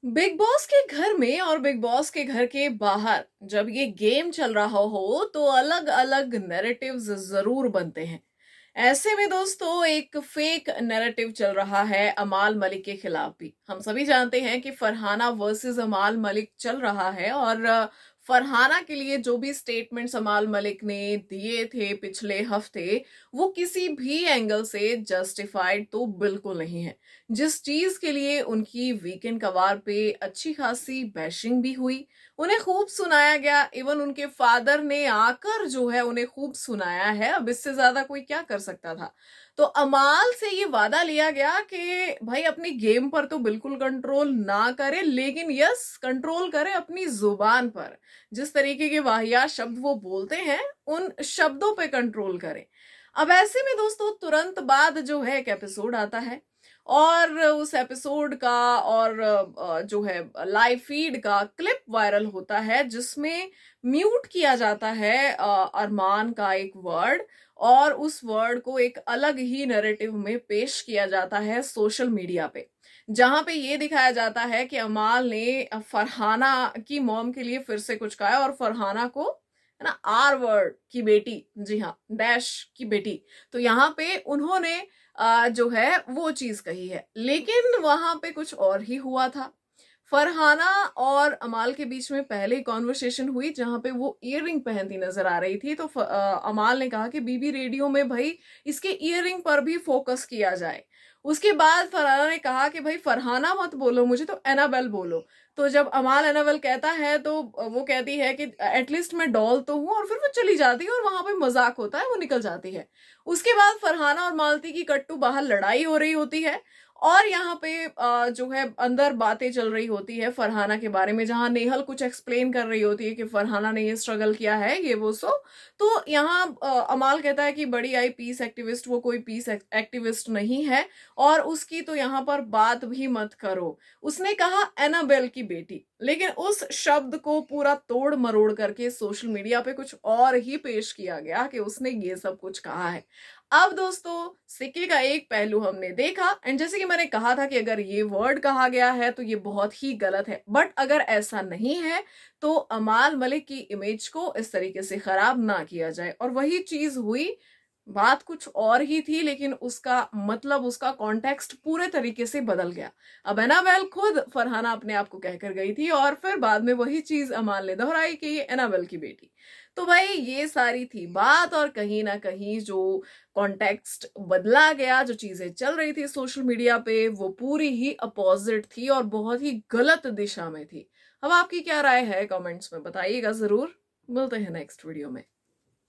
Big boss के घर में और बिग बॉस के घर के बाहर जब ये गेम चल रहा हो तो अलग अलग नैरेटिव्स जरूर बनते हैं। ऐसे में दोस्तों एक फेक नैरेटिव चल रहा है अमाल मलिक के खिलाफ भी। हम सभी जानते हैं कि फरहाना वर्सेस अमाल मलिक चल रहा है और फरहाना के लिए जो भी स्टेटमेंट्स अमाल मलिक ने दिए थे पिछले हफ्ते, वो किसी भी एंगल से जस्टिफाइड तो बिल्कुल नहीं है। जिस चीज के लिए उनकी वीकेंड कवार पे अच्छी खासी बैशिंग भी हुई, उन्हें खूब सुनाया गया। इवन उनके फादर ने आकर जो है उन्हें खूब सुनाया है। अब इससे ज्यादा कोई क्या कर सकता था। तो अमाल से ये वादा लिया गया कि भाई अपनी गेम पर तो बिल्कुल कंट्रोल ना करे, लेकिन यस कंट्रोल करे अपनी जुबान पर। जिस तरीके के वाहियात शब्द वो बोलते हैं, उन शब्दों पे कंट्रोल करें। अब ऐसे में दोस्तों तुरंत बाद जो है एक एपिसोड आता है और उस एपिसोड का और जो है लाइव फीड का क्लिप वायरल होता है जिसमें म्यूट किया जाता है अरमान का एक वर्ड, और उस वर्ड को एक अलग ही नैरेटिव में पेश किया जाता है सोशल मीडिया पे। जहां पे ये दिखाया जाता है कि अमाल ने फरहाना की मॉम के लिए फिर से कुछ कहा है और फरहाना को है ना आर वर्ड की बेटी, जी हाँ डैश की बेटी। तो यहाँ पे उन्होंने जो है वो चीज कही है, लेकिन वहां पे कुछ और ही हुआ था। फरहाना और अमाल के बीच में पहले कॉन्वर्सेशन हुई जहां पे वो ईयरिंग पहनती नजर आ रही थी। तो अमाल ने कहा कि बीबी रेडियो में भाई इसके ईयरिंग पर भी फोकस किया जाए। उसके बाद फरहाना ने कहा कि भाई फरहाना मत बोलो मुझे, तो एनाबेल बोलो। तो जब अमाल एनाबेल कहता है तो वो कहती है कि एटलीस्ट मैं डॉल तो हूं, और फिर वो चली जाती है और वहां पे मजाक होता है, वो निकल जाती है। उसके बाद फरहाना और मालती की कट्टू बाहर लड़ाई हो रही होती है और यहाँ पे जो है अंदर बातें चल रही होती है फरहाना के बारे में, जहां नेहल कुछ एक्सप्लेन कर रही होती है कि फरहाना ने ये स्ट्रगल किया है ये वो सो। तो यहाँ अमाल कहता है कि बड़ी आई पीस एक्टिविस्ट, वो कोई पीस एक्टिविस्ट नहीं है और उसकी तो यहाँ पर बात भी मत करो। उसने कहा एनाबेल की बेटी, लेकिन उस शब्द को पूरा तोड़ मरोड़ करके सोशल मीडिया पे कुछ और ही पेश किया गया कि उसने ये सब कुछ कहा है। अब दोस्तों सिक्के का एक पहलू हमने देखा, एंड जैसे कि मैंने कहा था कि अगर ये वर्ड कहा गया है तो ये बहुत ही गलत है, बट अगर ऐसा नहीं है तो अमाल मलिक की इमेज को इस तरीके से खराब ना किया जाए। और वही चीज हुई, बात कुछ और ही थी लेकिन उसका मतलब उसका कॉन्टेक्स्ट पूरे तरीके से बदल गया। अब एनाबेल खुद फरहाना अपने आप को कहकर गई थी और फिर बाद में वही चीज अमाल ने दोहराई कि ये एनाबेल की बेटी। तो भाई ये सारी थी बात, और कहीं ना कहीं जो कॉन्टेक्स्ट बदला गया, जो चीजें चल रही थी सोशल मीडिया पे, वो पूरी ही अपोजिट थी और बहुत ही गलत दिशा में थी। अब आपकी क्या राय है कमेंट्स में बताइएगा जरूर। मिलते हैं नेक्स्ट वीडियो में।